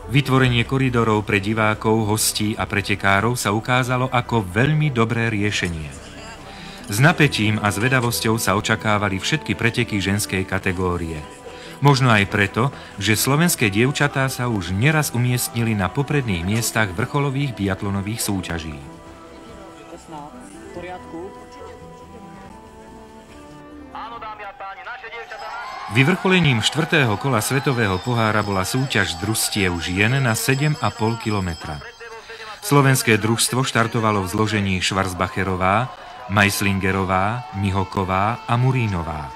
Vytvorenie koridorov pre divákov, hostí a pretekárov sa ukázalo ako veľmi dobré riešenie. S napätím a zvedavosťou sa očakávali všetky preteky ženskej kategórie. Možno aj preto, že slovenské dievčatá sa už neraz umiestnili na popredných miestach vrcholových biatlonových súťaží. Vyvrcholením 4. kola Svetového pohára bola súťaž družstiev žien na 7,5 kilometra. Slovenské družstvo štartovalo v zložení Schwarzbacherová, Meislingerová, Mihoková a Murínová.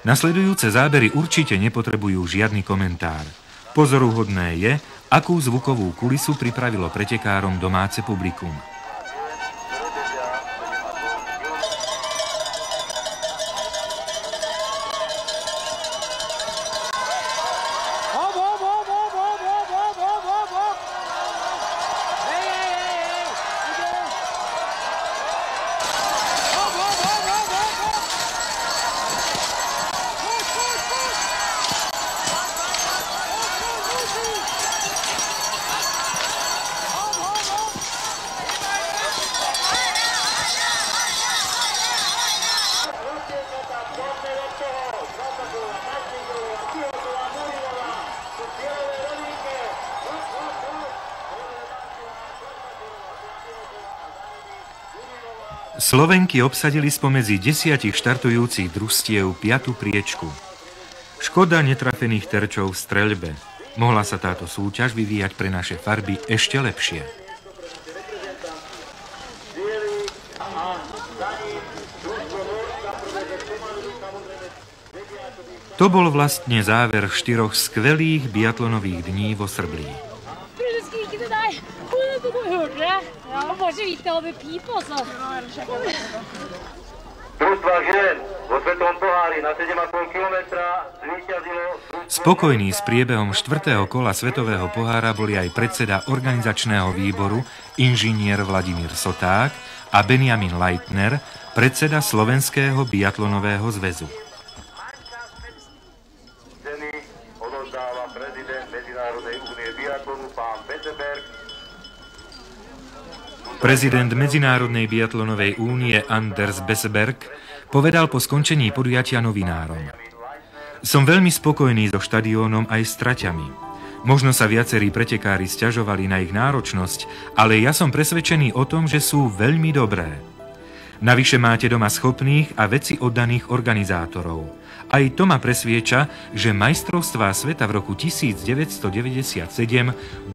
Nasledujúce zábery určite nepotrebujú žiadny komentár. Pozoruhodné je, akú zvukovú kulisu pripravilo pretekárom domáce publikum. Slovenky obsadili spomedzi 10 štartujúcich družstiev 5. priečku. Škoda netrafených terčov v streľbe. Mohla sa táto súťaž vyvíjať pre naše farby ešte lepšie. To bol vlastne záver 4 skvelých biatlonových dní vo Srblí. Spokojní s priebehom 4. kola Svetového pohára boli aj predseda organizačného výboru inžinier Vladimír Soták a Benjamin Leitner, predseda Slovenského biatlonového zväzu. Prezident Medzinárodnej únie biatlonu pán Beseberg. Prezident Medzinárodnej biatlonovej únie Anders Beseberg povedal po skončení podujatia novinárom: Som veľmi spokojný so štadiónom aj s traťami. Možno sa viacerí pretekári sťažovali na ich náročnosť, ale ja som presvedčený o tom, že sú veľmi dobré. Navyše máte doma schopných a veci oddaných organizátorov. Aj to ma presvieča, že majstrovstvá sveta v roku 1997